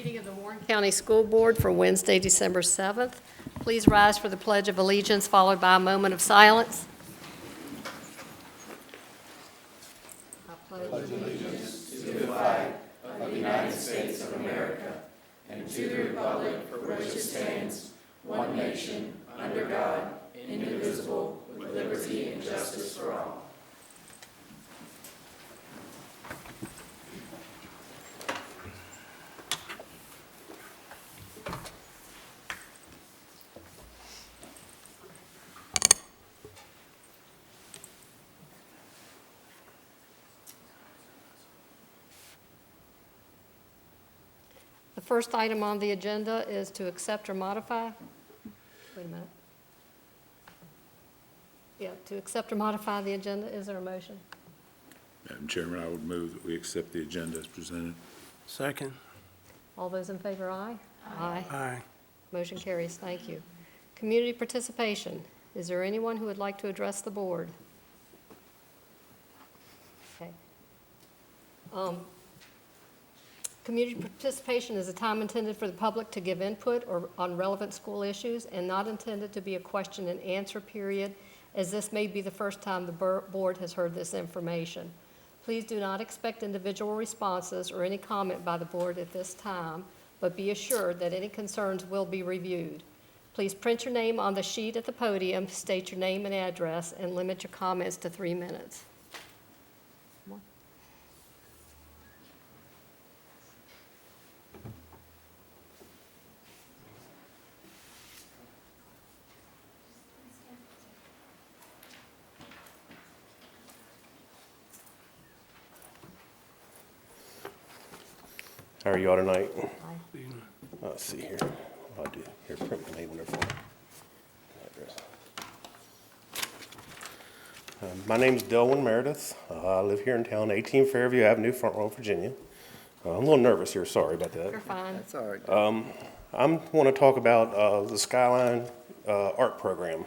meeting of the Warren County School Board for Wednesday, December 7th. Please rise for the Pledge of Allegiance, followed by a moment of silence. I pledge allegiance to the flag of the United States of America and to the republic for which it stands, one nation, under God, indivisible, with liberty and justice for all. The first item on the agenda is to accept or modify. Wait a minute. Yeah, to accept or modify the agenda. Is there a motion? Madam Chairman, I would move that we accept the agenda as presented. Second. All those in favor, aye? Aye. Aye. Motion carries. Thank you. Community participation. Is there anyone who would like to address the board? Okay. Community participation is a time intended for the public to give input on relevant school issues and not intended to be a question and answer period, as this may be the first time the board has heard this information. Please do not expect individual responses or any comment by the board at this time, but be assured that any concerns will be reviewed. Please print your name on the sheet at the podium, state your name and address, and limit your comments to 3 minutes. How are y'all tonight? Aye. Let's see here. I'll do here. Print my name on there for me. My name's Delwyn Meredith. I live here in town, 18 Fairview Avenue, Front Royal, Virginia. I'm a little nervous here. Sorry about that. You're fine. That's all right. I want to talk about the Skyline art program,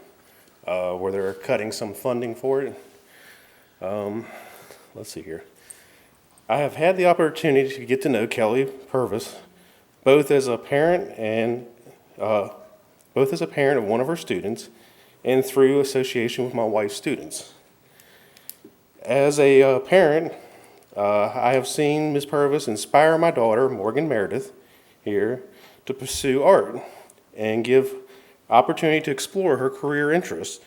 where they're cutting some funding for it. Let's see here. I have had the opportunity to get to know Kelly Purvis, both as a parent of one of her students, and through association with my wife's students. As a parent, I have seen Ms. Purvis inspire my daughter, Morgan Meredith, here to pursue art and give opportunity to explore her career interests.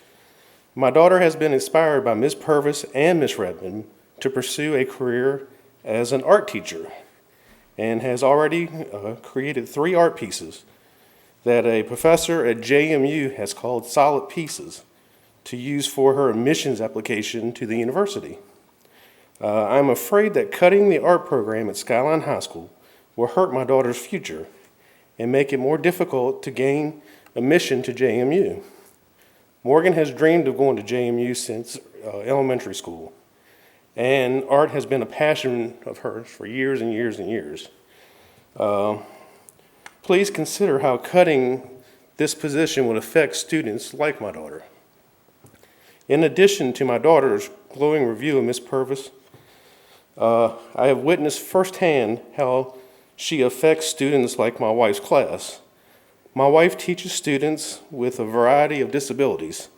My daughter has been inspired by Ms. Purvis and Ms. Redmond to pursue a career as an art teacher and has already created 3 art pieces that a professor at JMU has called solid pieces to use for her admissions application to the university. I'm afraid that cutting the art program at Skyline High School will hurt my daughter's future and make it more difficult to gain admission to JMU. Morgan has dreamed of going to JMU since elementary school, and art has been a passion of hers for years and years and years. Please consider how cutting this position would affect students like my daughter. In addition to my daughter's glowing review of Ms. Purvis, I have witnessed firsthand how she affects students like my wife's class. My wife teaches students with a variety of disabilities.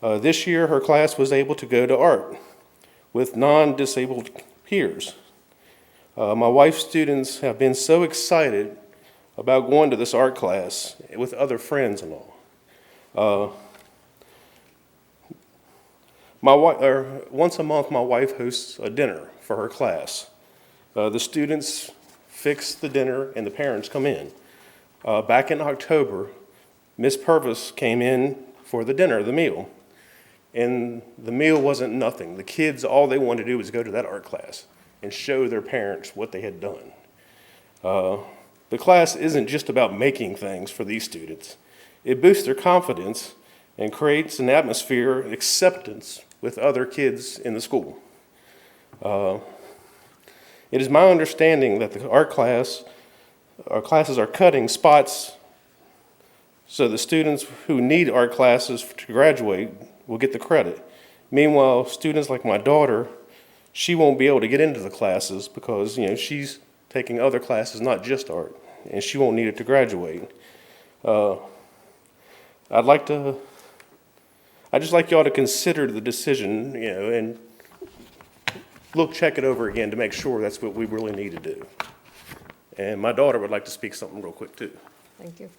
This year, her class was able to go to art with non-disabled peers. My wife's students have been so excited about going to this art class with other friends and all. Once a month, my wife hosts a dinner for her class. The students fix the dinner and the parents come in. Back in October, Ms. Purvis came in for the dinner, the meal. And the meal wasn't nothing. The kids, all they wanted to do was go to that art class and show their parents what they had done. The class isn't just about making things for these students. It boosts their confidence and creates an atmosphere of acceptance with other kids in the school. It is my understanding that the art classes are cutting spots so the students who need art classes to graduate will get the credit. Meanwhile, students like my daughter, she won't be able to get into the classes because, she's taking other classes, not just art. and she won't need it to graduate. I'd just like y'all to consider the decision, and check it over again to make sure that's what we really need to do. And my daughter would like to speak something real quick, too. Thank you.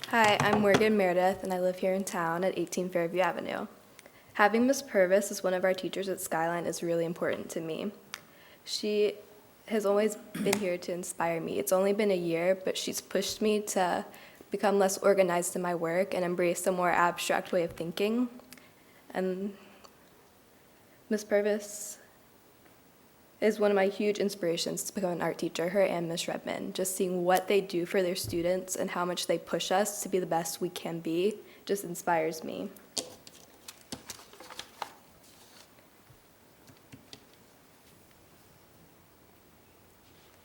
Hi, I'm Morgan Meredith, and I live here in town at 18 Fairview Avenue. Having Miss Purvis as one of our teachers at Skyline is really important to me. She has always been here to inspire me. It's only been a year, but she's pushed me to become less organized in my work and embrace a more abstract way of thinking. And Miss Purvis is one of my huge inspirations to become an art teacher, her and Miss Redmond. Just seeing what they do for their students and how much they push us to be the best we can be just inspires me.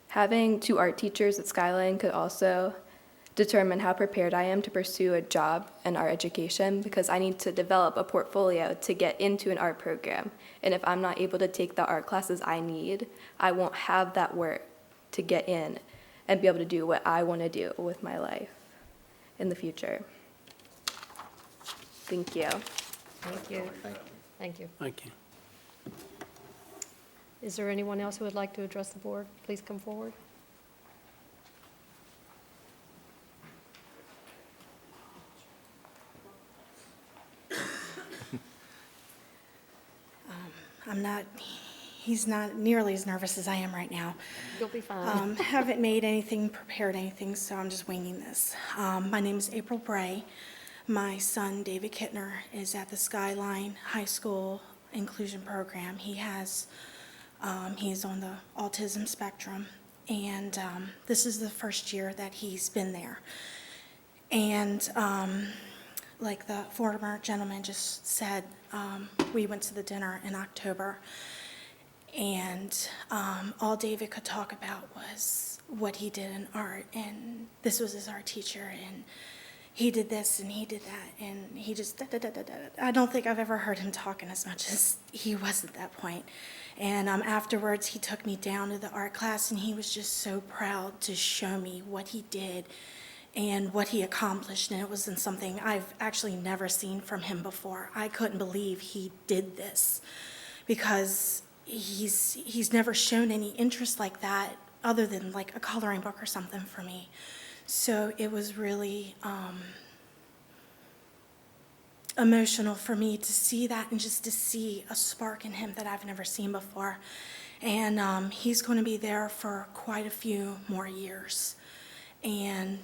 Having two art teachers at Skyline could also determine how prepared I am to pursue a job in art education, because I need to develop a portfolio to get into an art program. And if I'm not able to take the art classes I need, I won't have that work to get in and be able to do what I want to do with my life in the future. Thank you. Thank you. Thank you. Thank you. Is there anyone else who would like to address the board? Please come forward. He's not nearly as nervous as I am right now. You'll be fine. Haven't prepared anything, so I'm just winging this. My name is April Bray. My son, David Kittner, is at the Skyline High School Inclusion Program. He's on the autism spectrum, and this is the first year that he's been there. And like the former gentleman just said, we went to the dinner in October, and all David could talk about was what he did in art, and this was his art teacher, and he did this and he did that, and he just I don't think I've ever heard him talking as much as he was at that point. And afterwards, he took me down to the art class, and he was just so proud to show me what he did and what he accomplished, and it wasn't something I've actually never seen from him before. I couldn't believe he did this, because he's never shown any interest like that other than like a coloring book or something for me. So it was really emotional for me to see that, and just to see a spark in him that I've never seen before. And he's going to be there for quite a few more years. And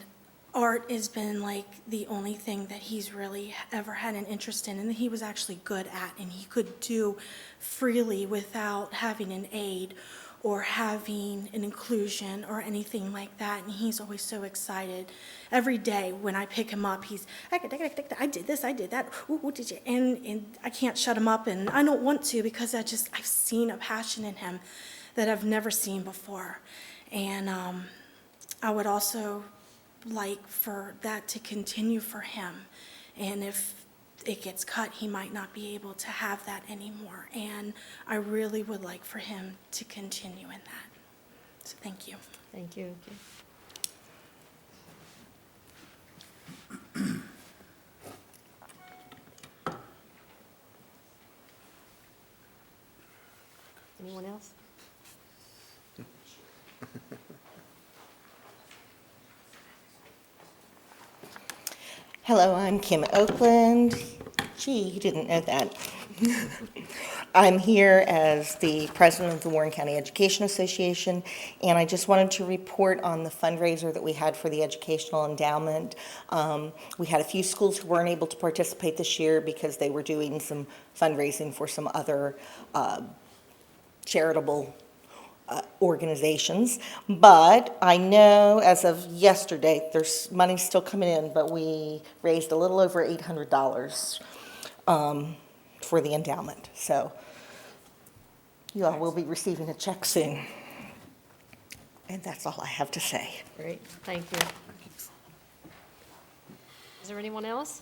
art has been like the only thing that he's really ever had an interest in, and that he was actually good at, and he could do freely without having an aid or having an inclusion or anything like that. And he's always so excited. Every day when I pick him up, he's, I did this, I did that, what did you? And I can't shut him up, and I don't want to, because I've seen a passion in him that I've never seen before. And I would also like for that to continue for him. And if it gets cut, he might not be able to have that anymore. And I really would like for him to continue in that. So thank you. Thank you. Anyone else? Hello, I'm Kim Oakland. Gee, you didn't know that. I'm here as the president of the Warren County Education Association, and I just wanted to report on the fundraiser that we had for the Educational Endowment. We had a few schools who weren't able to participate this year because they were doing some fundraising for some other charitable organizations, but I know as of yesterday, there's money still coming in, but we raised a little over $800 for the endowment. So you all will be receiving a check soon. And that's all I have to say. Great, thank you. Is there anyone else?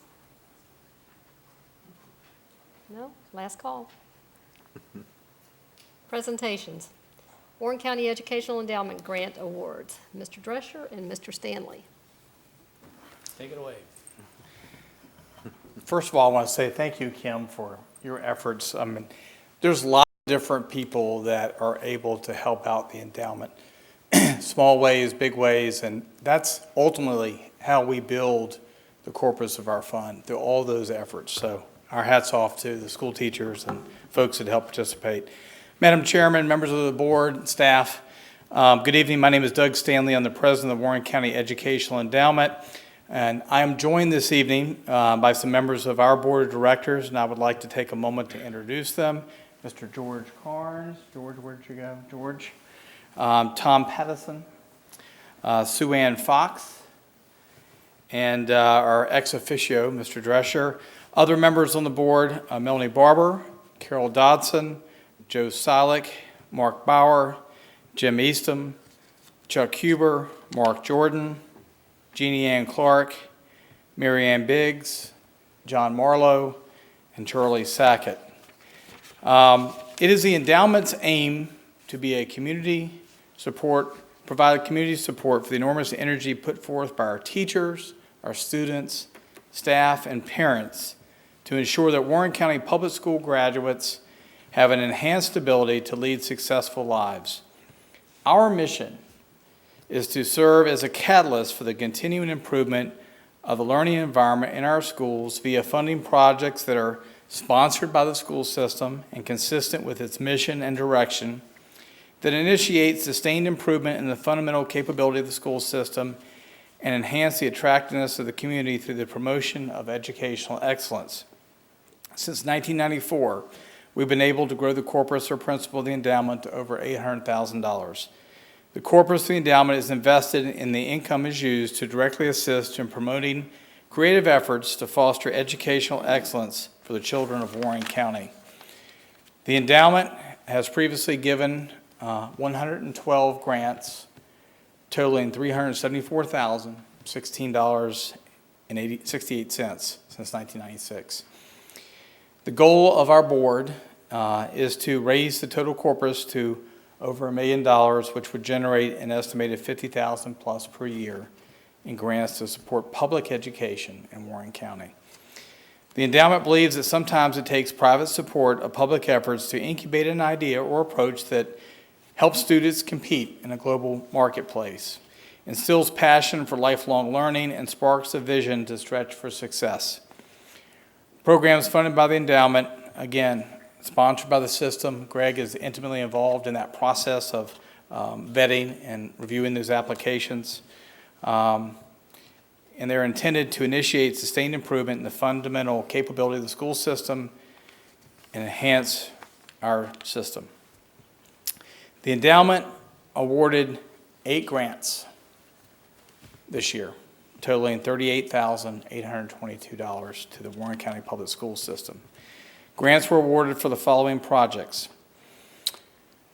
No? Last call. Presentations. Warren County Educational Endowment Grant Awards. Mr. Drescher and Mr. Stanley. Take it away. First of all, I want to say thank you, Kim, for your efforts. I mean, there's a lot of different people that are able to help out the endowment. Small ways, big ways, and that's ultimately how we build the corpus of our fund, through all those efforts. So our hats off to the school teachers and folks that help participate. Madam Chairman, members of the board, staff, good evening. My name is Doug Stanley. I'm the president of the Warren County Educational Endowment, and I am joined this evening by some members of our board of directors, and I would like to take a moment to introduce them. Mr. George Carnes. George, where'd you go? George. Tom Pattison, Sue Ann Fox, and our ex officio, Mr. Drescher. Other members on the board, Melanie Barber, Carol Dodson, Joe Silik, Mark Bauer, Jim Eastham, Chuck Huber, Mark Jordan, Jeannie Ann Clark, Mary Ann Biggs, John Marlowe, and Charlie Sackett. It is the endowment's aim to be a community support, provide community support for the enormous energy put forth by our teachers, our students, staff, and parents to ensure that Warren County Public School graduates have an enhanced ability to lead successful lives. Our mission is to serve as a catalyst for the continuing improvement of the learning environment in our schools via funding projects that are sponsored by the school system and consistent with its mission and direction, that initiate sustained improvement in the fundamental capability of the school system and enhance the attractiveness of the community through the promotion of educational excellence. Since 1994, we've been able to grow the corpus or principal of the endowment to over $800,000. The corpus of the endowment is invested and the income is used to directly assist in promoting creative efforts to foster educational excellence for the children of Warren County. The endowment has previously given 112 grants totaling $374,016.68 since 1996. The goal of our board is to raise the total corpus to over $1 million, which would generate an estimated $50,000 plus per year in grants to support public education in Warren County. The endowment believes that sometimes it takes private support of public efforts to incubate an idea or approach that helps students compete in a global marketplace, instills passion for lifelong learning, and sparks a vision to stretch for success. Programs funded by the endowment, again, sponsored by the system. Greg is intimately involved in that process of vetting and reviewing those applications. And they're intended to initiate sustained improvement in the fundamental capability of the school system and enhance our system. The endowment awarded 8 grants this year, totaling $38,822 to the Warren County Public School System. Grants were awarded for the following projects: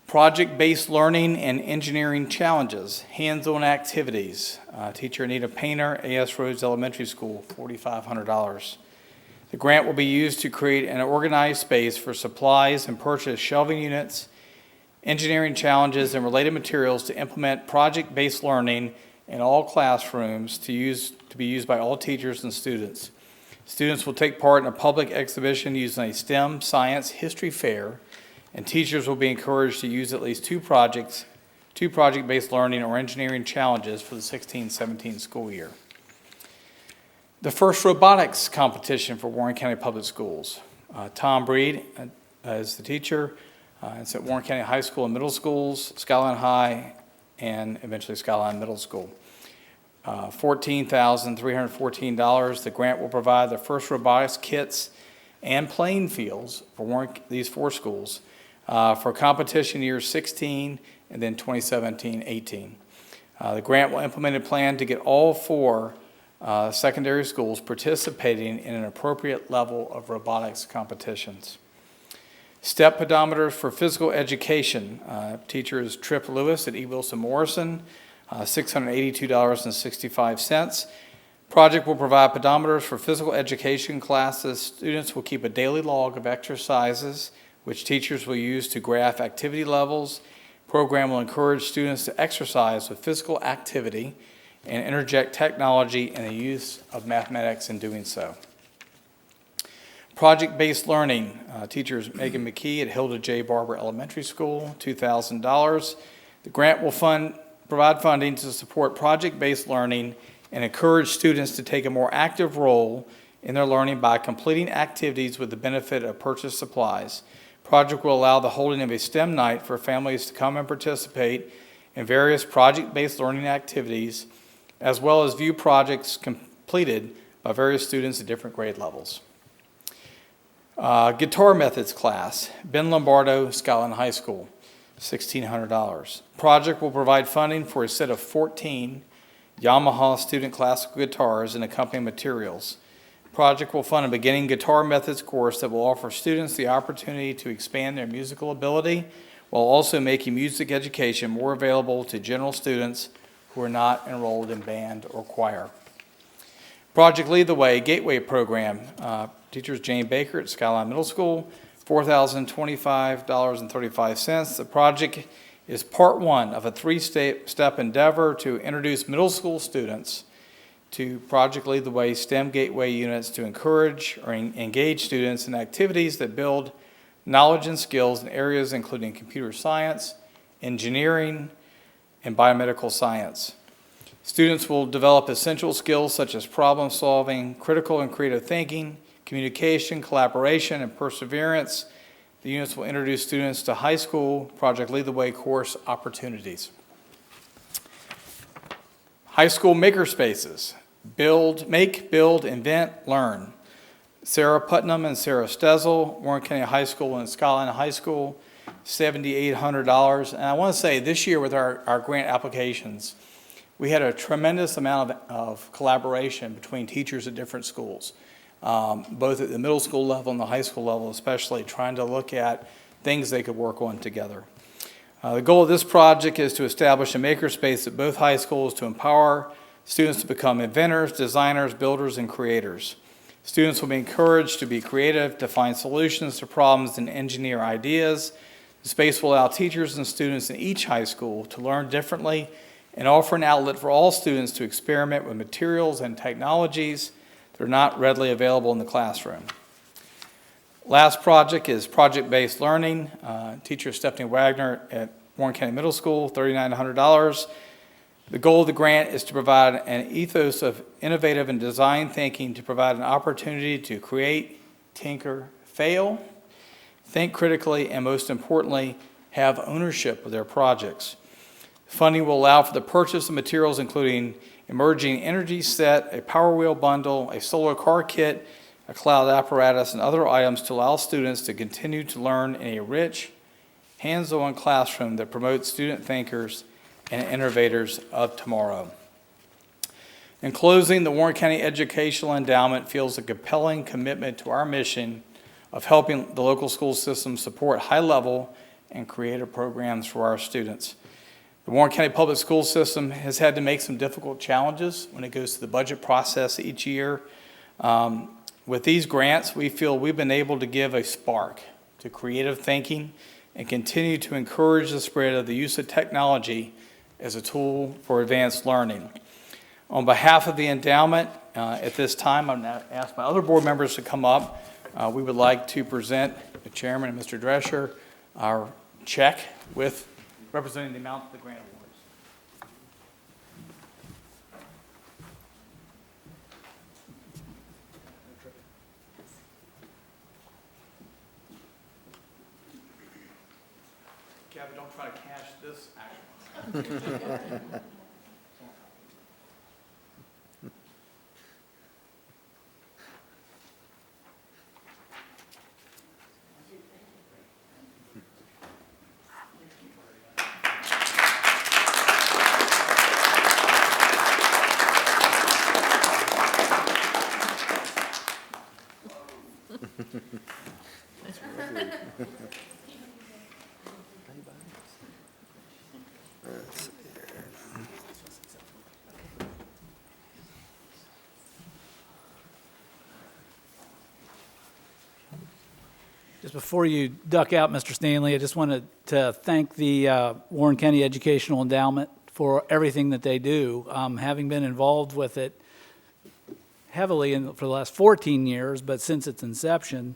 project-based learning and engineering challenges, hands-on activities. Teacher Anita Painter, A.S. Rhodes Elementary School, $4,500. The grant will be used to create an organized space for supplies and purchase shelving units, engineering challenges, and related materials to implement project-based learning in all classrooms to be used by all teachers and students. Students will take part in a public exhibition using a STEM, science, history fair, and teachers will be encouraged to use at least two project-based learning or engineering challenges for the 16-17 school year. The first robotics competition for Warren County Public Schools. Tom Breed is the teacher. It's at Warren County High School and Middle Schools, Skyline High, and eventually Skyline Middle School. $14,314. The grant will provide the first robotics kits and playing fields for these 4 schools for competition years 16 and then 2017-18. The grant will implement a plan to get all 4 secondary schools participating in an appropriate level of robotics competitions. Step pedometers for physical education. Teacher is Tripp Lewis at E. Wilson Morrison, $682.65. Project will provide pedometers for physical education classes. Students will keep a daily log of exercises, which teachers will use to graph activity levels, program will encourage students to exercise with physical activity and interject technology and the use of mathematics in doing so. Project-based learning, teachers Megan McKee at Hilda J. Barber Elementary School, $2,000. The grant will provide funding to support project-based learning and encourage students to take a more active role in their learning by completing activities with the benefit of purchased supplies. Project will allow the holding of a STEM night for families to come and participate in various project-based learning activities, as well as view projects completed by various students at different grade levels. Guitar methods class, Ben Lombardo, Skyline High School, $1,600. Project will provide funding for a set of 14 Yamaha student classical guitars and accompanying materials. Project will fund a beginning guitar methods course that will offer students the opportunity to expand their musical ability while also making music education more available to general students who are not enrolled in band or choir. Project Lead the Way Gateway Program, teachers Jane Baker at Skyline Middle School, $4,025.35. The project is part one of a three-step endeavor to introduce middle school students to Project Lead the Way STEM Gateway units to encourage or engage students in activities that build knowledge and skills in areas including computer science, engineering, and biomedical science. Students will develop essential skills such as problem solving, critical and creative thinking, communication, collaboration, and perseverance. The units will introduce students to high school Project Lead the Way course opportunities. High school makerspaces, make, build, invent, learn. Sarah Putnam and Sarah Stezel, Warren County High School and Skyline High School, $7,800. And I want to say this year with our grant applications, we had a tremendous amount of collaboration between teachers at different schools, both at the middle school level and the high school level, especially trying to look at things they could work on together. The goal of this project is to establish a makerspace at both high schools to empower students to become inventors, designers, builders, and creators. Students will be encouraged to be creative, to find solutions to problems and engineer ideas. The space will allow teachers and students in each high school to learn differently and offer an outlet for all students to experiment with materials and technologies that are not readily available in the classroom. Last project is project-based learning. Teacher Stephanie Wagner at Warren County Middle School, $3,900. The goal of the grant is to provide an ethos of innovative and design thinking to provide an opportunity to create, tinker, fail, think critically, and most importantly, have ownership of their projects. Funding will allow for the purchase of materials including emerging energy set, a power wheel bundle, a solar car kit, a cloud apparatus, and other items to allow students to continue to learn in a rich, hands-on classroom that promotes student thinkers and innovators of tomorrow. In closing, the Warren County Educational Endowment feels a compelling commitment to our mission of helping the local school system support high-level and creative programs for our students. The Warren County Public School System has had to make some difficult challenges when it goes to the budget process each year. With these grants, we feel we've been able to give a spark to creative thinking and continue to encourage the spread of the use of technology as a tool for advanced learning. On behalf of the endowment, at this time, I'm going to ask my other board members to come up. We would like to present the chairman and Mr. Drescher our check with representing the amount of the grant awards. Kevin, don't try to cash this action. Just before you duck out, Mr. Stanley, I just wanted to thank the Warren County Educational Endowment for everything that they do. Having been involved with it heavily for the last 14 years, but since its inception,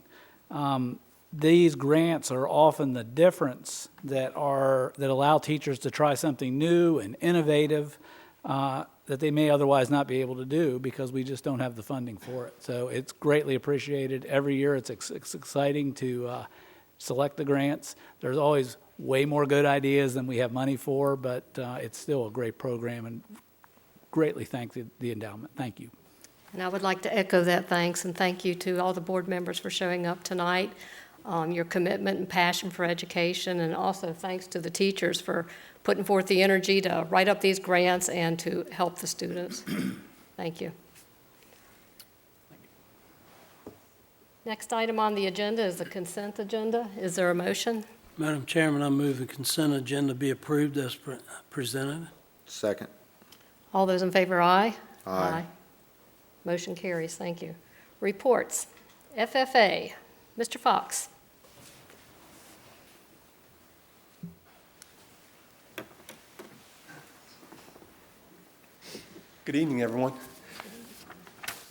these grants are often the difference that allow teachers to try something new and innovative that they may otherwise not be able to do because we just don't have the funding for it. So it's greatly appreciated. Every year it's exciting to select the grants. There's always way more good ideas than we have money for, but it's still a great program, and greatly thank the endowment. Thank you. And I would like to echo that thanks, and thank you to all the board members for showing up tonight, your commitment and passion for education, and also thanks to the teachers for putting forth the energy to write up these grants and to help the students. Thank you. Next item on the agenda is the consent agenda. Is there a motion? Madam Chairman, I move the consent agenda be approved as presented. Second. All those in favor, aye? Aye. Motion carries. Thank you. Reports. FFA. Mr. Fox. Good evening, everyone.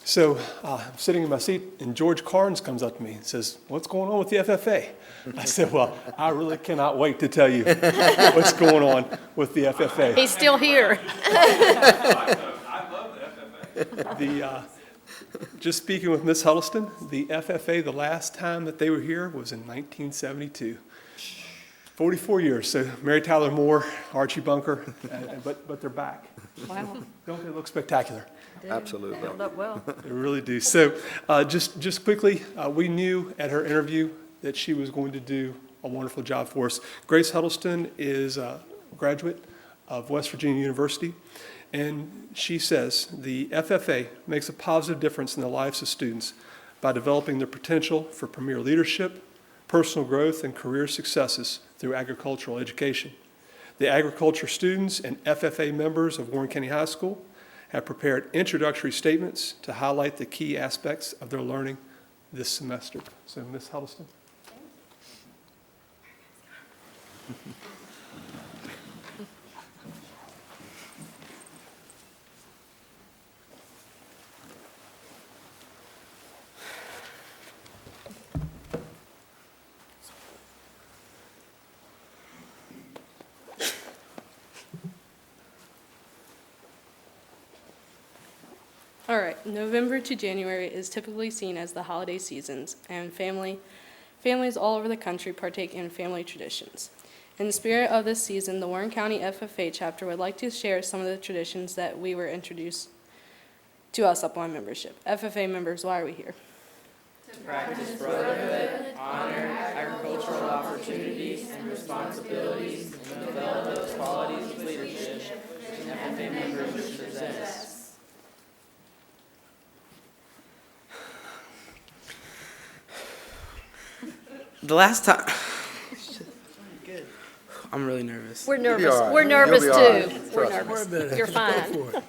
So I'm sitting in my seat, and George Carnes comes up to me and says, "What's going on with the FFA?" I said, "Well, I really cannot wait to tell you what's going on with the FFA." He's still here. Just speaking with Ms. Huddleston, the FFA, the last time that they were here was in 1972. 44 years. So Mary Tyler Moore, Archie Bunker, but they're back. Wow. Don't they look spectacular? Absolutely. Held up well. They really do. So just quickly, we knew at her interview that she was going to do a wonderful job for us. Grace Huddleston is a graduate of West Virginia University, and she says the FFA makes a positive difference in the lives of students by developing their potential for premier leadership, personal growth, and career successes through agricultural education. The agriculture students and FFA members of Warren County High School have prepared introductory statements to highlight the key aspects of their learning this semester. So, Ms. Huddleston. All right, November to January is typically seen as the holiday seasons, and families all over the country partake in family traditions. In the spirit of this season, the Warren County FFA chapter would like to share some of the traditions that we were introduced to us upon membership. FFA members, why are we here? To practice brotherhood, honor, agricultural opportunities, and responsibilities, and develop those qualities of leadership that FFA members possess. The last time, I'm really nervous. We're nervous. all right. We're nervous You'll be all right. too. We're nervous. You're fine.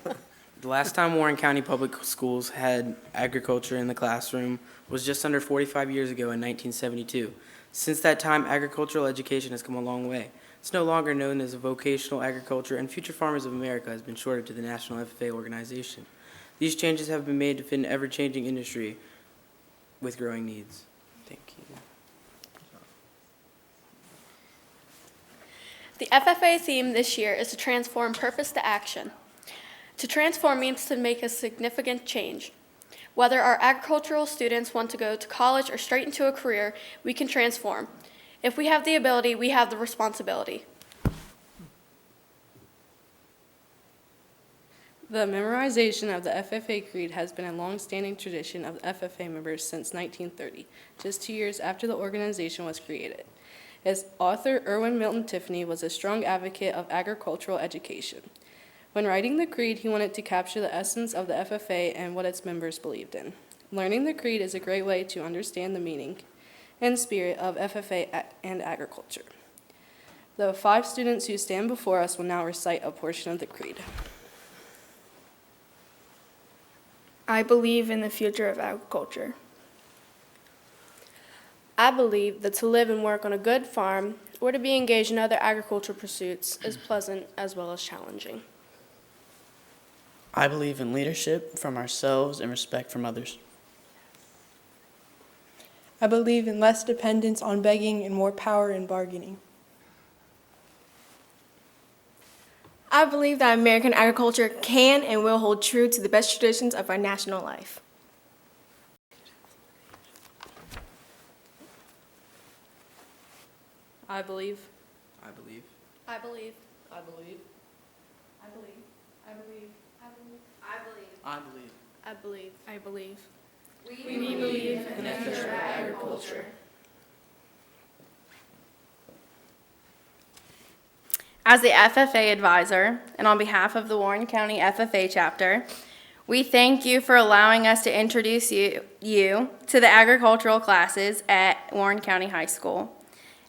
The last time Warren County Public Schools had agriculture in the classroom was just under 45 years ago in 1972. Since that time, agricultural education has come a long way. It's no longer known as vocational agriculture, and Future Farmers of America has been shorted to the National FFA organization. These changes have been made to fit an ever-changing industry with growing needs. Thank you. The FFA theme this year is to transform purpose to action. To transform means to make a significant change. Whether our agricultural students want to go to college or straight into a career, we can transform. If we have the ability, we have the responsibility. The memorization of the FFA Creed has been a long-standing tradition of the FFA members since 1930, just 2 years after the organization was created. Its author, Irwin Milton Tiffany, was a strong advocate of agricultural education. When writing the Creed, he wanted to capture the essence of the FFA and what its members believed in. Learning the Creed is a great way to understand the meaning and spirit of FFA and agriculture. The 5 students who stand before us will now recite a portion of the Creed. I believe in the future of agriculture. I believe that to live and work on a good farm or to be engaged in other agricultural pursuits is pleasant as well as challenging. I believe in leadership from ourselves and respect from others. I believe in less dependence on begging and more power in bargaining. I believe that American agriculture can and will hold true to the best traditions of our national life. I believe. I believe. I believe. I believe. I believe. I believe. I believe. I believe. I believe. I believe. We believe in the future of agriculture. As the FFA advisor, and on behalf of the Warren County FFA chapter, we thank you for allowing us to introduce you to the agricultural classes at Warren County High School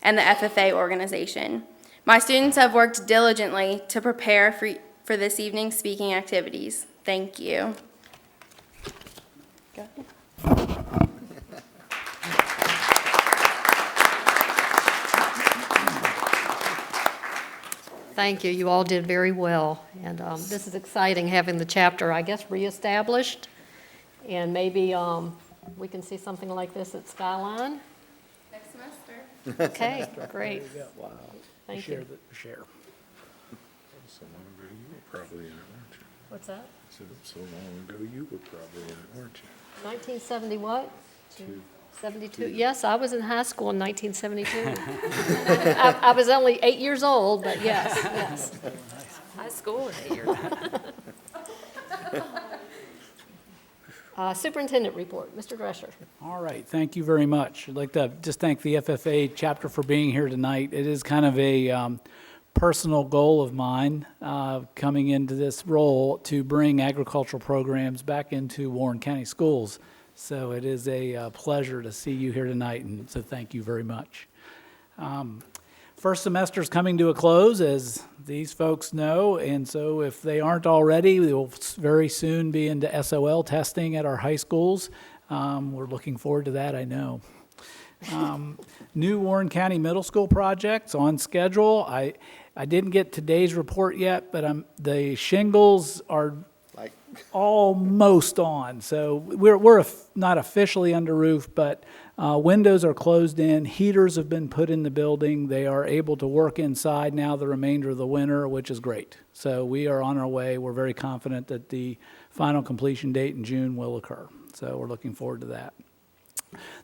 and the FFA organization. My students have worked diligently to prepare for this evening's speaking activities. Thank you. Thank you. You all did very well. And this is exciting, having the chapter, I guess, reestablished. And maybe we can see something like this at Skyline. Next semester. Okay, great. Wow. Thank you. Share. So long ago, you were probably in it, weren't you? What's that? I said, so long ago, you were probably in it, weren't you? 1970 what? Two. 72. Yes, I was in high school in 1972. I was only 8 years old, but yes. High school at 8 years old. Superintendent report, Mr. Drescher. All right, thank you very much. I'd like to just thank the FFA chapter for being here tonight. It is kind of a personal goal of mine coming into this role to bring agricultural programs back into Warren County schools. So it is a pleasure to see you here tonight, and so thank you very much. First semester is coming to a close, as these folks know, and so if they aren't already, we will very soon be into SOL testing at our high schools. We're looking forward to that, I know. New Warren County Middle School projects on schedule. I didn't get today's report yet, but the shingles are almost on. So we're not officially under roof, but windows are closed in. Heaters have been put in the building. They are able to work inside now the remainder of the winter, which is great. So we are on our way. We're very confident that the final completion date in June will occur. So we're looking forward to that.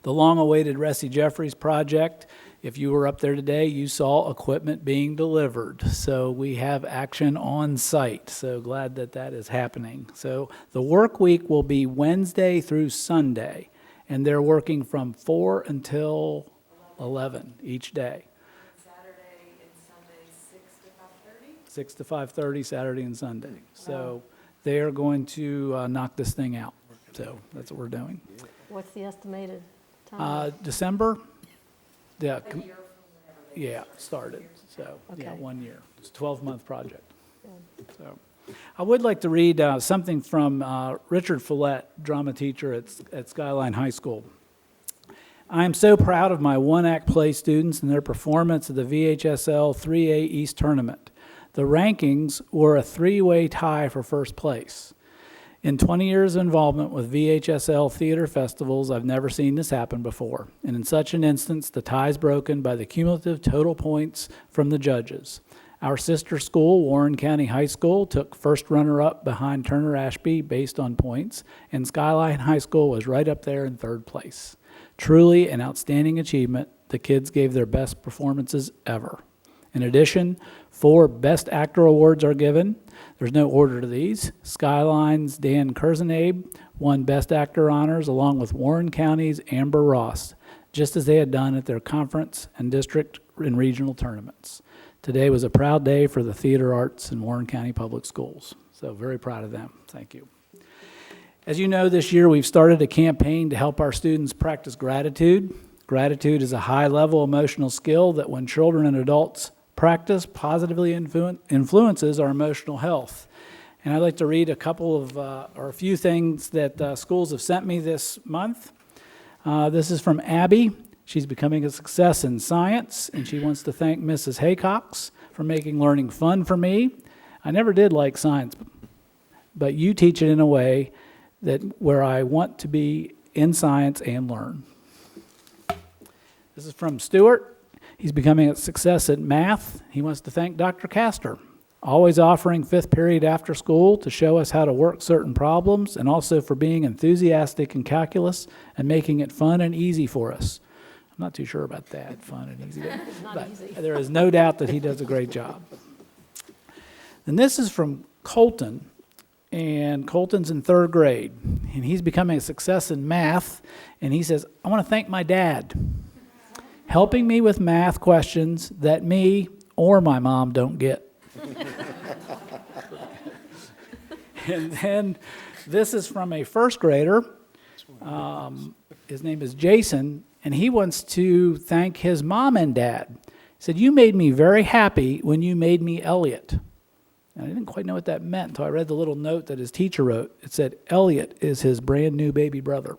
The long-awaited Ressie Jeffries project, if you were up there today, you saw equipment being delivered. So we have action on site. So glad that that is happening. So the work week will be Wednesday through Sunday, and they're working from 4 until 11 each day. Saturday and Sunday, 6 to 5:30? 6 to 5:30, Saturday and Sunday. So they are going to knock this thing out. So that's what we're doing. What's the estimated time? December? Yeah. Yeah, started. So, yeah, Okay. 1 year. It's a 12-month project. So, I would like to read something from Richard Follett, drama teacher at Skyline High School. I am so proud of my one-act play students and their performance at the VHSL 3A East Tournament. The rankings were a three-way tie for first place. In 20 years of involvement with VHSL theater festivals, I've never seen this happen before. And in such an instance, the tie is broken by the cumulative total points from the judges. Our sister school, Warren County High School, took first runner-up behind Turner Ashby based on points, and Skyline High School was right up there in third place. Truly an outstanding achievement. The kids gave their best performances ever. In addition, 4 Best Actor awards are given. There's no order to these. Skyline's Dan Kurzenabe won Best Actor honors along with Warren County's Amber Ross, just as they had done at their conference and district and regional tournaments. Today was a proud day for the theater arts in Warren County Public Schools. So very proud of them. Thank you. As you know, this year we've started a campaign to help our students practice gratitude. Gratitude is a high-level emotional skill that when children and adults practice positively influences our emotional health. And I'd like to read a couple of, or a few things that schools have sent me this month. This is from Abby. She's becoming a success in science, and she wants to thank Mrs. Haycox for making learning fun for me. I never did like science, but you teach it in a way that where I want to be in science and learn. This is from Stuart. He's becoming a success at math. He wants to thank Dr. Castor, always offering fifth period after school to show us how to work certain problems, and also for being enthusiastic in calculus and making it fun and easy for us. I'm not too sure about that, fun and easy, but there is no doubt that he does a great job. And this is from Colton, and Colton's in third grade, and he's becoming a success in math, and he says, I want to thank my dad, helping me with math questions that me or my mom don't get. And then this is from a first grader. His name is Jason, and he wants to thank his mom and dad. He said, you made me very happy when you made me Elliot. And I didn't quite know what that meant until I read the little note that his teacher wrote. It said, Elliot is his brand new baby brother.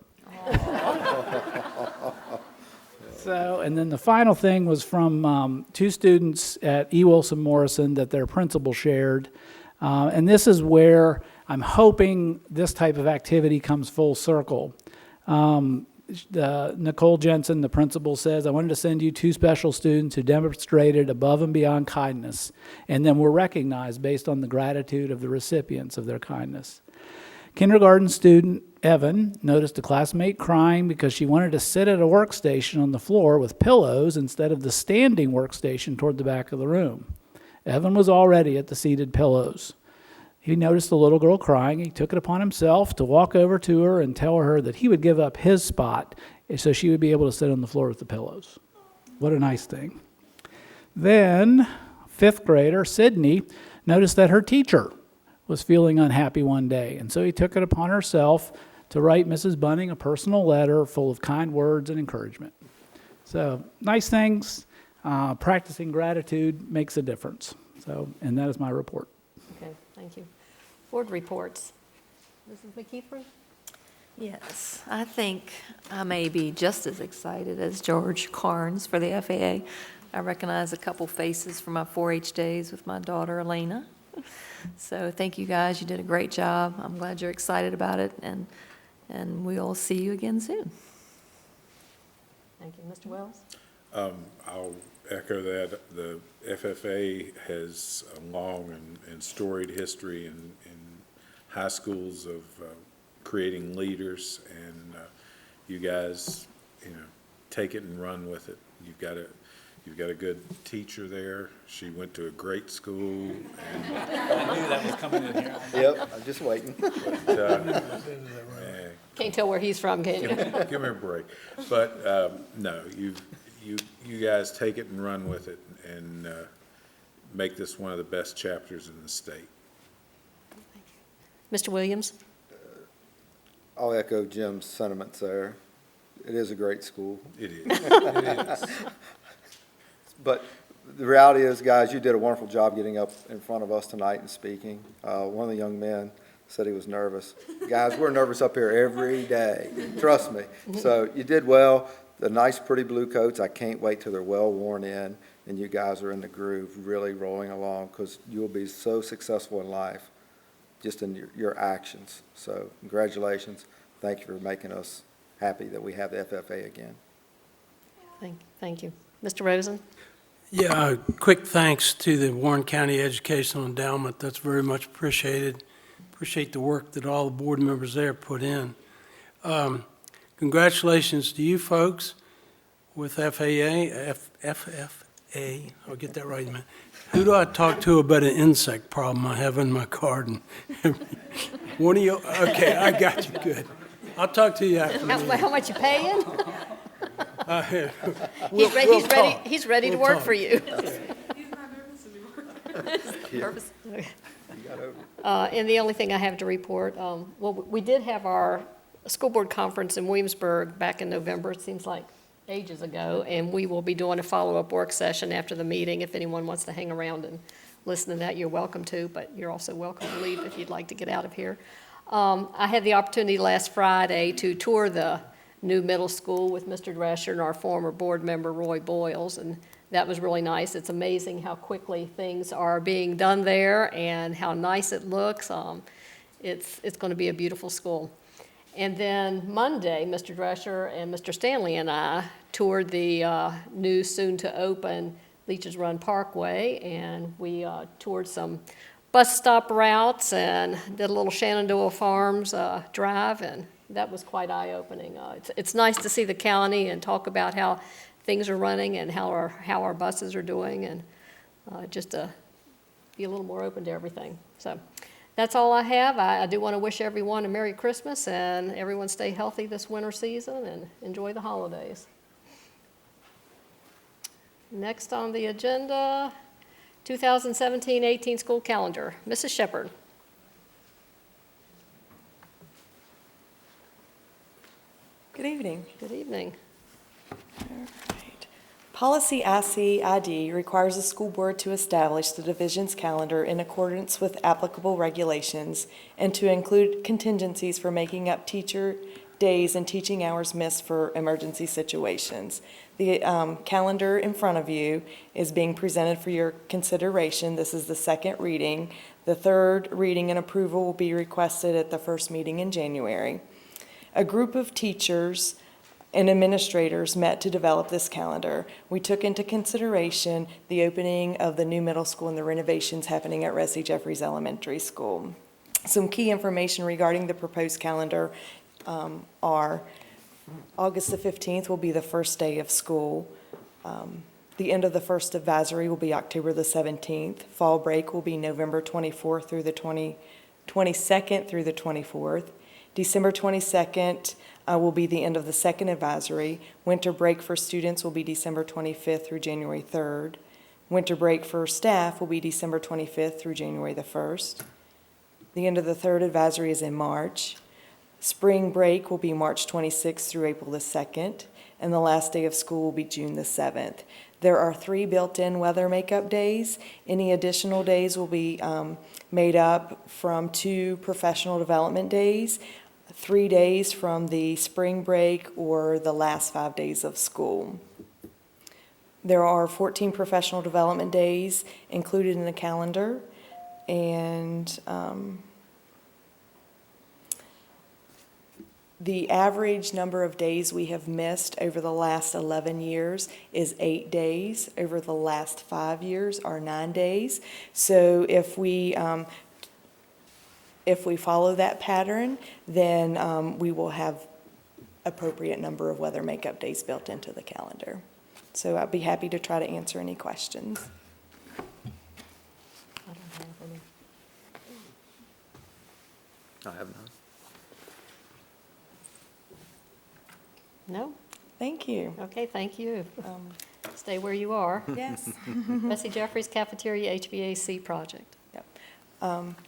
So, and then the final thing was from two students at E. Wilson Morrison that their principal shared. And this is where I'm hoping this type of activity comes full circle. Nicole Jensen, the principal, says, I wanted to send you two special students who demonstrated above and beyond kindness, and then were recognized based on the gratitude of the recipients of their kindness. Kindergarten student Evan noticed a classmate crying because she wanted to sit at a workstation on the floor with pillows instead of the standing workstation toward the back of the room. Evan was already at the seated pillows. He noticed the little girl crying. He took it upon himself to walk over to her and tell her that he would give up his spot so she would be able to sit on the floor with the pillows. What a nice thing. Then, fifth grader Sydney noticed that her teacher was feeling unhappy one day, and so he took it upon herself to write Mrs. Bunning a personal letter full of kind words and encouragement. So, nice things. Practicing gratitude makes a difference. So, and that is my report. Okay, thank you. Board reports. Mrs. McKeithron? Yes, I think I may be just as excited as George Carnes for the FAA. I recognize a couple faces from my 4-H days with my daughter, Elena. So thank you guys. You did a great job. I'm glad you're excited about it, and we'll see you again soon. Thank you. Mr. Wells? I'll echo that. The FFA has a long and storied history in high schools of creating leaders, and you guys, take it and run with it. You've got a good teacher there. She went to a great school. And I knew that was coming in here. Yep, I'm just waiting. Can't tell where he's from, can you? Give me a break. But no, you guys take it and run with it, and make this one of the best chapters in the state. Mr. Williams? I'll echo Jim's sentiments there. It is a great school. It is. It is. But the reality is, guys, you did a wonderful job getting up in front of us tonight and speaking. One of the young men said he was nervous. Guys, we're nervous up here every day. Trust me. So you did well. The nice, pretty blue coats, I can't wait till they're well worn in and you guys are in the groove, really rolling along, because you'll be so successful in life just in your actions. So congratulations. Thank you for making us happy that we have the FFA again. Thank you. Mr. Rosen? Yeah, quick thanks to the Warren County Educational Endowment. That's very much appreciated. Appreciate the work that all the board members there put in. Congratulations to you folks with FFA. I'll get that right in a minute. Who do I talk to about an insect problem I have in my garden? One of you? Okay, I got you. Good. I'll talk to you after. How much you paying? He's ready to work for you. He's not nervous anymore. And the only thing I have to report, well, we did have our school board conference in Williamsburg back in November. It seems like ages ago, and we will be doing a follow-up work session after the meeting. If anyone wants to hang around and listen to that, you're welcome to, but you're also welcome to leave if you'd like to get out of here. I had the opportunity last Friday to tour the new middle school with Mr. Drescher and our former board member Roy Boyles, and that was really nice. It's amazing how quickly things are being done there and how nice it looks. It's going to be a beautiful school. And then Monday, Mr. Drescher and Mr. Stanley and I toured the new soon-to-open Leeches Run Parkway, and we toured some bus stop routes and did a little Shenandoah Farms drive, and that was quite eye-opening. It's nice to see the county and talk about how things are running and how our buses are doing, and just to be a little more open to everything. So that's all I have. I do want to wish everyone a Merry Christmas, and everyone stay healthy this winter season and enjoy the holidays. Next on the agenda, 2017-18 school calendar. Mrs. Shepherd. Good evening. Good evening. All right. Policy IC-ID requires the school board to establish the division's calendar in accordance with applicable regulations and to include contingencies for making up teacher days and teaching hours missed for emergency situations. The calendar in front of you is being presented for your consideration. This is the second reading. The third reading and approval will be requested at the first meeting in January. A group of teachers and administrators met to develop this calendar. We took into consideration the opening of the new middle school and the renovations happening at Ressie Jeffries Elementary School. Some key information regarding the proposed calendar are August the 15th will be the first day of school. The end of the first advisory will be October the 17th. Fall break will be November 24th through the 22nd through the 24th. December 22nd will be the end of the second advisory. Winter break for students will be December 25th through January 3rd. Winter break for staff will be December 25th through January the 1st. The end of the third advisory is in March. Spring break will be March 26th through April the 2nd, and the last day of school will be June the 7th. There are 3 built-in weather makeup days. Any additional days will be made up from 2 professional development days, 3 days from the spring break, or the last 5 days of school. There are 14 professional development days included in the calendar, and the average number of days we have missed over the last 11 years is 8 days. Over the last 5 years are 9 days. So if we follow that pattern, then we will have appropriate number of weather makeup days built into the calendar. So I'd be happy to try to answer any questions. I have none. No? Thank you. Okay, thank you. Stay where you are. Yes. Ressie Jeffries Cafeteria HVAC project.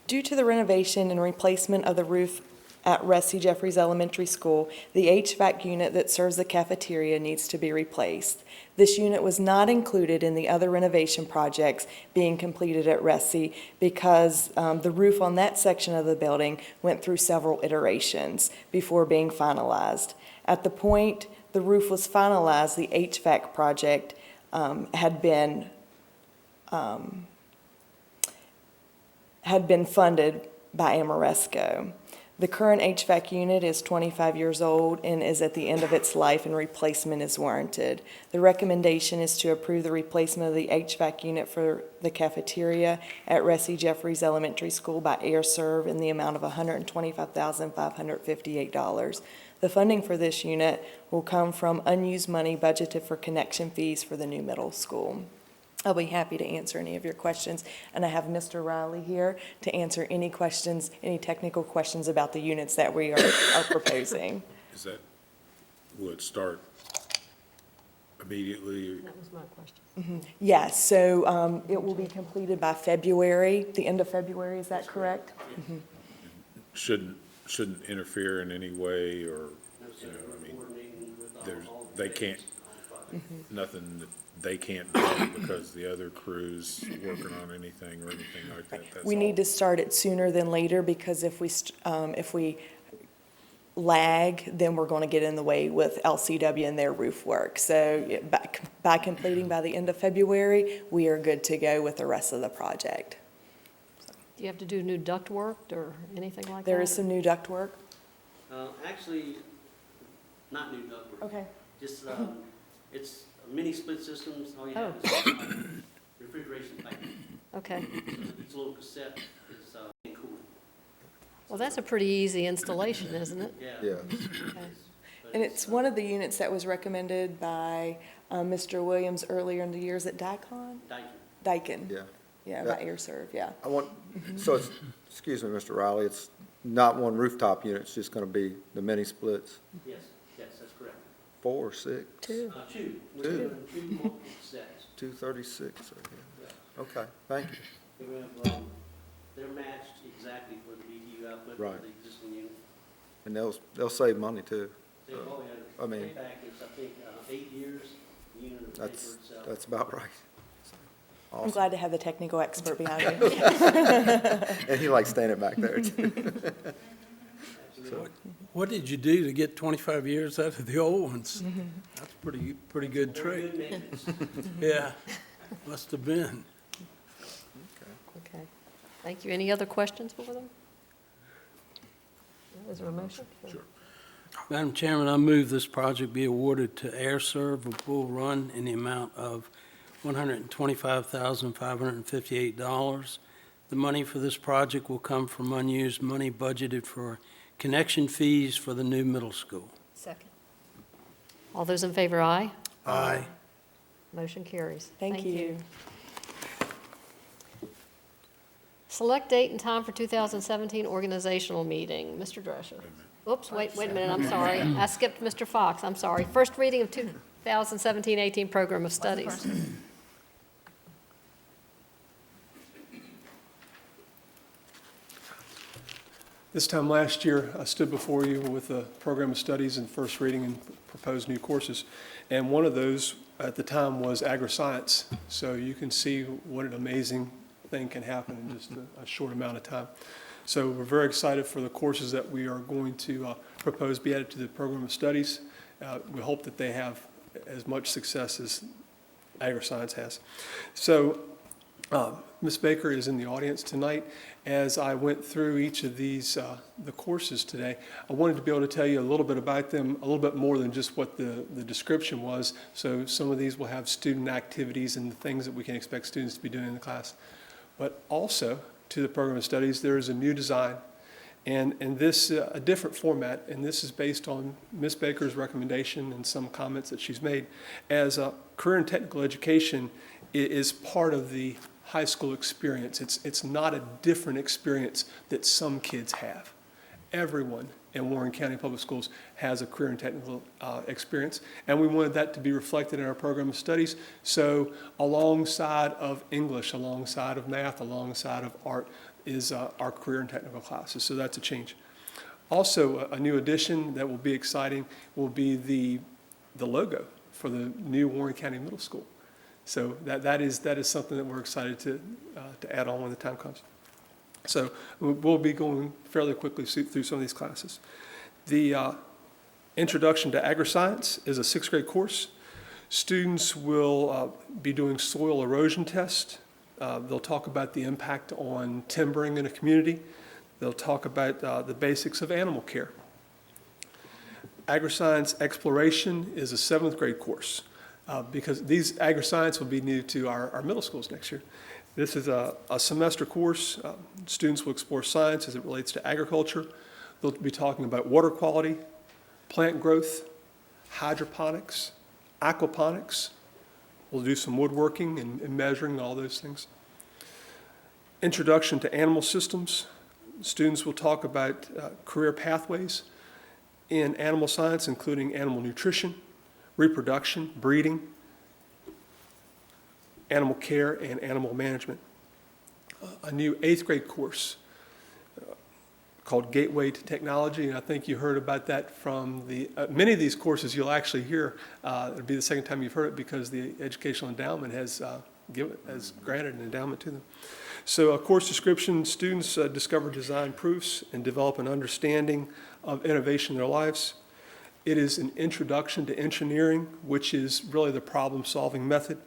Due to the renovation and replacement of the roof at Ressie Jeffries Elementary School, the HVAC unit that serves the cafeteria needs to be replaced. This unit was not included in the other renovation projects being completed at Ressie because the roof on that section of the building went through several iterations before being finalized. At the point the roof was finalized, the HVAC project had been funded by Amoresco. The current HVAC unit is 25 years old and is at the end of its life, and replacement is warranted. The recommendation is to approve the replacement of the HVAC unit for the cafeteria at Ressie Jeffries Elementary School by AirServe in the amount of $125,558. The funding for this unit will come from unused money budgeted for connection fees for the new middle school. I'll be happy to answer any of your questions, and I have Mr. Riley here to answer any questions, any technical questions about the units that we are proposing. Will it start immediately? That was my question. Yes, so it will be completed by February, the end of February, is that correct? Shouldn't interfere in any way, or, they can't, nothing that they can't do because the other crew's working on anything or anything like that? We need to start it sooner than later, because if we lag, then we're going to get in the way with LCW and their roof work. So by completing by the end of February, we are good to go with the rest of the project. Do you have to do new duct work or anything like that? There is some new duct work. Actually, not new ductwork. Okay. Just, it's mini split systems, all you have is refrigeration pipe. Okay. Each little cassette is cool. Well, that's a pretty easy installation, isn't it? Yeah. Okay. And it's one of the units that was recommended by Mr. Williams earlier in the years at DICON? Daikin. Yeah. Yeah, by AirServe, yeah. I want, so it's, excuse me, Mr. Riley, it's not one rooftop unit, it's just gonna be the mini splits? Yes, that's correct. 4 or 6? Two. Two. We're Two. doing two multiple sets. 236, okay. Yeah. Okay, thank you. We have, they're matched exactly for the BTU output Right. of the existing unit. And they'll save money too. They probably I have mean- payback is, I think, 8 years, the unit will pay for itself. That's about right. I'm Awesome. glad to have the technical expert behind me. And he likes standing back there too. Absolutely. What did you do to get 25 years out of the old ones? Mm-hmm. That's pretty good Very trick. good maintenance. Yeah, must have been. Okay. Thank you. Any other questions for them? Is there a motion? Sure. Madam Chairman, I move this project be awarded to AirServe of Bull Run in the amount of $125,558. The money for this project will come from unused money budgeted for connection fees for the new middle school. Second. All those in favor, aye? Aye. Motion carries. Thank you. Select date and time for 2017 organizational meeting. Mr. Drescher. Oops, wait a minute, I'm sorry. I skipped Mr. Fox, I'm sorry. First reading of 2017-18 Program of Studies. This time last year, I stood before you with a program of studies and first reading and proposed new courses. And one of those at the time was agri-science. So you can see what an amazing thing can happen in just a short amount of time. So we're very excited for the courses that we are going to propose be added to the program of studies. We hope that they have as much success as agri-science has. So Ms. Baker is in the audience tonight. As I went through each of these, the courses today, I wanted to be able to tell you a little bit about them, a little bit more than just what the description was. So some of these will have student activities and the things that we can expect students to be doing in the class. But also, to the program of studies, there is a new design, and this, a different format, and this is based on Ms. Baker's recommendation and some comments that she's made. As career and technical education is part of the high school experience. It's not a different experience that some kids have. Everyone in Warren County Public Schools has a career and technical experience, and we wanted that to be reflected in our program of studies. So alongside of English, alongside of math, alongside of art is our career and technical classes. So that's a change. Also, a new addition that will be exciting will be the logo for the new Warren County Middle School. So that is something that we're excited to add on when the time comes. So we'll be going fairly quickly through some of these classes. The Introduction to Agri-Science is a 6th grade course. Students will be doing soil erosion tests. They'll talk about the impact on timbering in a community. They'll talk about the basics of animal care. Agri-Science Exploration is a 7th grade course. Because these agri-science will be new to our middle schools next year. This is a semester course. Students will explore science as it relates to agriculture. They'll be talking about water quality, plant growth, hydroponics, aquaponics. We'll do some woodworking and measuring, all those things. Introduction to Animal Systems. Students will talk about career pathways in animal science, including animal nutrition, reproduction, breeding, animal care, and animal management. A new 8th grade course called Gateway to Technology, and I think you heard about that from the, many of these courses you'll actually hear, it'll be the second time you've heard it because the Educational Endowment has give it as granted an endowment to them. So a course description, students discover design proofs and develop an understanding of innovation in their lives. It is an introduction to engineering, which is really the problem-solving method.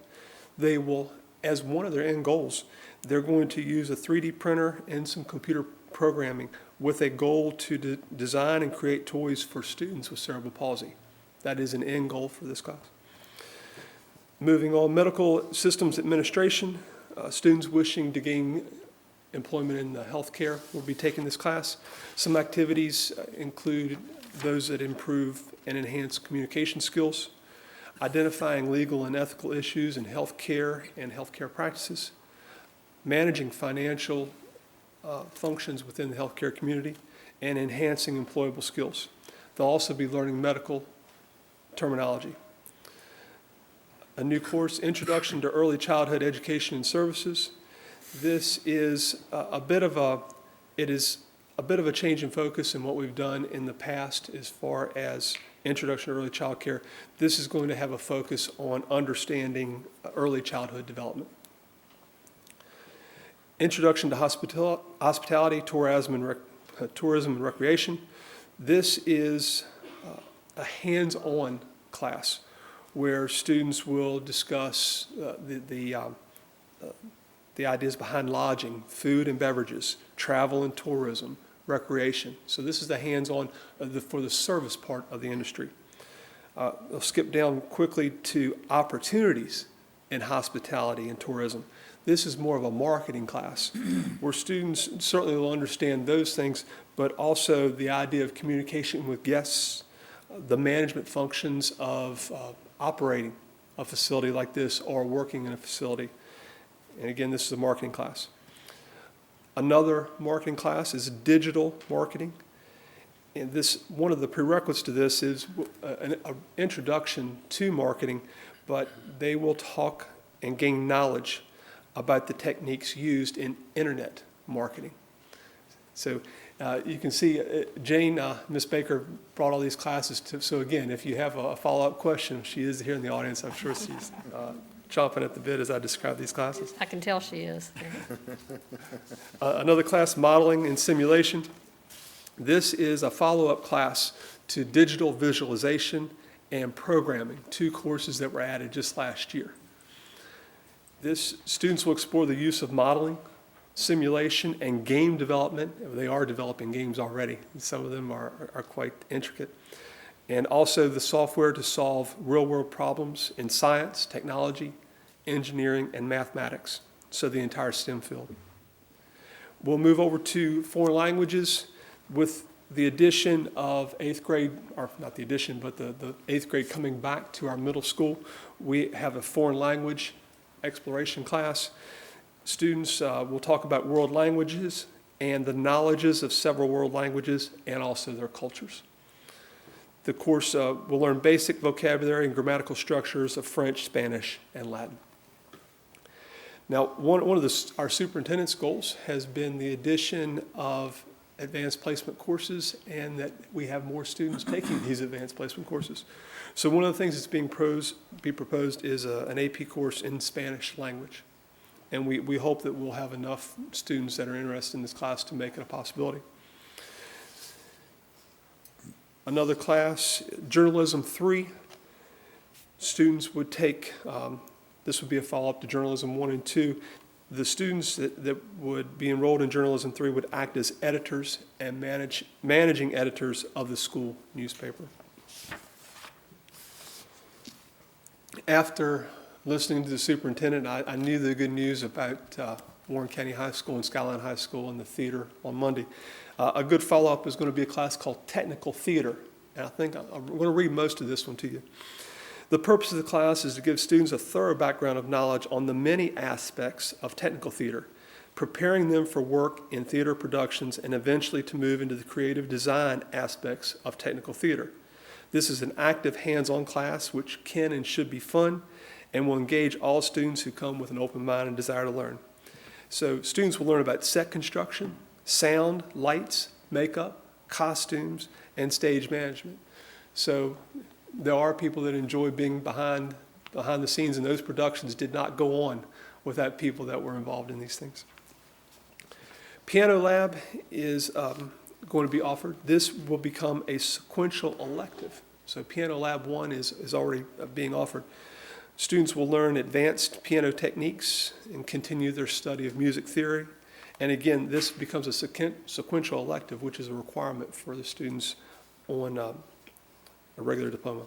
They will, as one of their end goals, they're going to use a 3D printer and some computer programming with a goal to design and create toys for students with cerebral palsy. That is an end goal for this class. Moving on, medical systems administration. Students wishing to gain employment in the healthcare will be taking this class. Some activities include those that improve and enhance communication skills, identifying legal and ethical issues in healthcare and healthcare practices, managing financial functions within the healthcare community, and enhancing employable skills. They'll also be learning medical terminology. A new course, Introduction to Early Childhood Education and Services. This is a bit of a change in focus in what we've done in the past as far as Introduction to Early Child Care. This is going to have a focus on understanding early childhood development. Introduction to Hospitality, Tourism, and Recreation. This is a hands-on class where students will discuss the ideas behind lodging, food and beverages, travel and tourism, recreation. So this is the hands-on for the service part of the industry. I'll skip down quickly to opportunities in hospitality and tourism. This is more of a marketing class where students certainly will understand those things, but also the idea of communication with guests, the management functions of operating a facility like this or working in a facility. And again, this is a marketing class. Another marketing class is digital marketing. And this, one of the prerequisites to this is an introduction to marketing, but they will talk and gain knowledge about the techniques used in internet marketing. So you can see Jane, Ms. Baker brought all these classes so again, if you have a follow-up question, she is here in the audience. I'm sure she's chomping at the bit as I describe these classes. I can tell she is. Another class, Modeling and Simulation. This is a follow-up class to digital visualization and programming, 2 courses that were added just last year. Students will explore the use of modeling, simulation, and game development. They are developing games already. Some of them are quite intricate. And also the software to solve real-world problems in science, technology, engineering, and mathematics. So the entire STEM field. We'll move over to foreign languages with the addition of 8th grade, or not the addition, but the 8th grade coming back to our middle school. We have a foreign language exploration class. Students will talk about world languages and the knowledges of several world languages and also their cultures. The course will learn basic vocabulary and grammatical structures of French, Spanish, and Latin. Now, one of our superintendent's goals has been the addition of advanced placement courses and that we have more students taking these advanced placement courses. So one of the things that's being proposed is an AP course in Spanish language. And we hope that we'll have enough students that are interested in this class to make it a possibility. Another class, Journalism 3. Students would take, this would be a follow-up to Journalism 1 and 2. The students that would be enrolled in Journalism 3 would act as editors and managing editors of the school newspaper. After listening to the superintendent, I knew the good news about Warren County High School and Skyline High School and the theater on Monday. A good follow-up is going to be a class called Technical Theater. And I think I'm going to read most of this one to you. The purpose of the class is to give students a thorough background of knowledge on the many aspects of technical theater, preparing them for work in theater productions and eventually to move into the creative design aspects of technical theater. This is an active hands-on class which can and should be fun and will engage all students who come with an open mind and desire to learn. So students will learn about set construction, sound, lights, makeup, costumes, and stage management. So there are people that enjoy being behind the scenes, and those productions did not go on without people that were involved in these things. Piano Lab is going to be offered. This will become a sequential elective. So Piano Lab 1 is already being offered. Students will learn advanced piano techniques and continue their study of music theory. And again, this becomes a sequential elective, which is a requirement for the students on a regular diploma.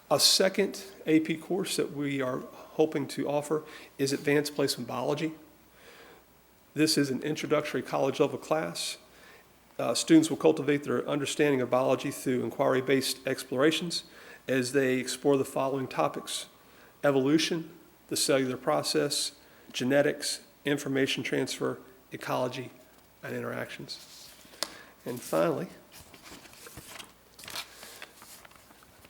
A second AP course that we are hoping to offer is Advanced Placement Biology. This is an introductory college-level class. Students will cultivate their understanding of biology through inquiry-based explorations as they explore the following topics: evolution, the cellular process, genetics, information transfer, ecology, and interactions. And finally,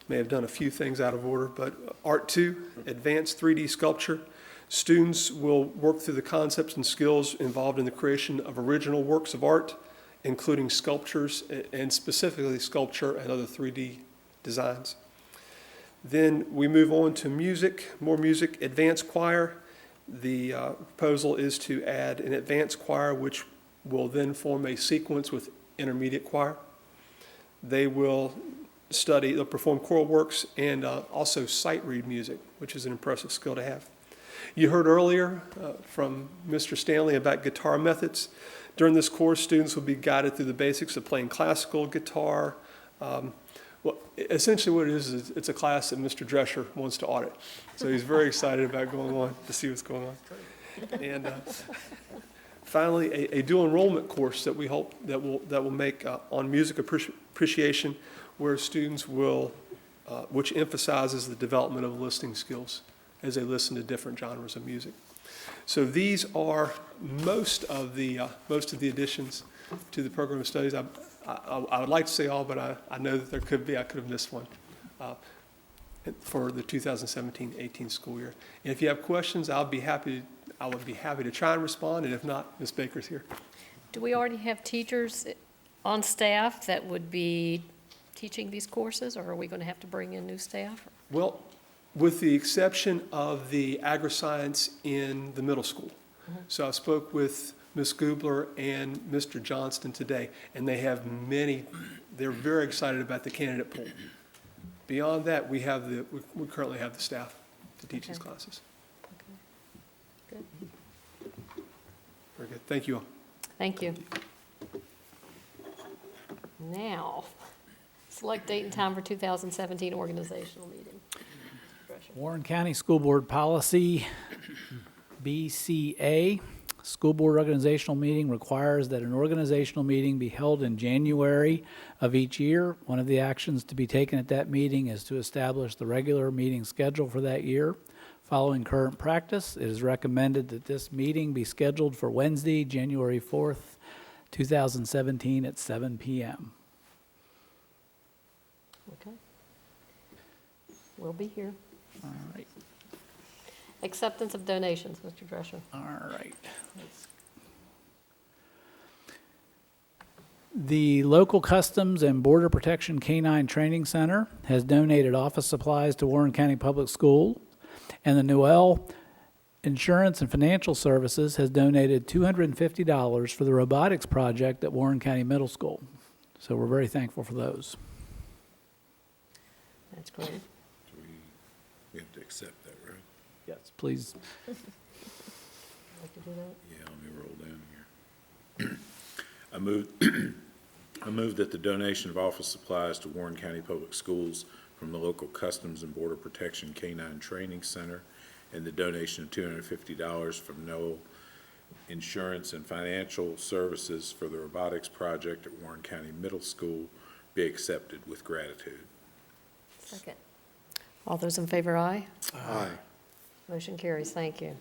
may have done a few things out of order, but Art 2, Advanced 3D Sculpture. Students will work through the concepts and skills involved in the creation of original works of art, including sculptures, and specifically sculpture and other 3D designs. Then we move on to music, more music, advanced choir. The proposal is to add an advanced choir, which will then form a sequence with intermediate choir. They will study, they'll perform choral works and also sight read music, which is an impressive skill to have. You heard earlier from Mr. Stanley about guitar methods. During this course, students will be guided through the basics of playing classical guitar. Well, essentially what it is it's a class that Mr. Drescher wants to audit. So he's very excited about going on to see what's going on. And finally, a dual enrollment course that we hope that will make on music appreciation, where students will, which emphasizes the development of listening skills as they listen to different genres of music. So these are most of the additions to the program of studies. I would like to say all, but I know that there could be, I could have missed one for the 2017-18 school year. And if you have questions, I would be happy to try and respond, and if not, Ms. Baker's here. Do we already have teachers on staff that would be teaching these courses, or are we going to have to bring in new staff? Well, with the exception of the agri-science in the middle school. So I spoke with Ms. Gubler and Mr. Johnston today, and they have they're very excited about the candidate pool. Beyond that, we currently have the staff to teach these classes. Good. Very good. Thank you all. Thank you. Now, select date and time for 2017 organizational meeting. Warren County School Board Policy, BCA. School Board organizational meeting requires that an organizational meeting be held in January of each year. One of the actions to be taken at that meeting is to establish the regular meeting schedule for that year. Following current practice, it is recommended that this meeting be scheduled for Wednesday, January 4th, 2017 at 7 p.m. Okay. We'll be here. All right. Acceptance of donations, Mr. Drescher. All right. The Local Customs and Border Protection Canine Training Center has donated office supplies to Warren County Public Schools, and the Noel Insurance and Financial Services has donated $250 for the robotics project at Warren County Middle School. So we're very thankful for those. That's great. We have to accept that, right? Yes, please. Like to do that? Yeah, let me roll down here. I move that the donation of office supplies to Warren County Public Schools from the Local Customs and Border Protection Canine Training Center and the donation of $250 from Noel Insurance and Financial Services for the robotics project at Warren County Middle School be accepted with gratitude. Second. All those in favor, aye? Aye. Motion carries. Thank you.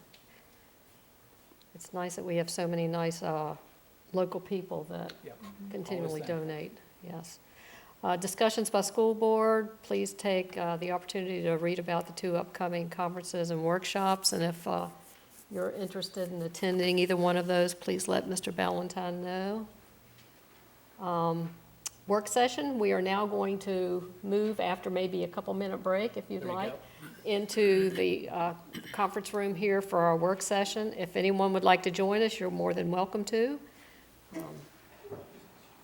It's nice that we have so many nice local people that continually donate. Yes. Discussions by school board. Please take the opportunity to read about the 2 upcoming conferences and workshops. And if you're interested in attending either one of those, please let Mr. Ballantyne know. work session. We are now going to move, after maybe a couple-minute break, if you'd like, into the conference room here for our work session. If anyone would like to join us, you're more than welcome to.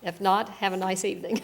If not, have a nice evening.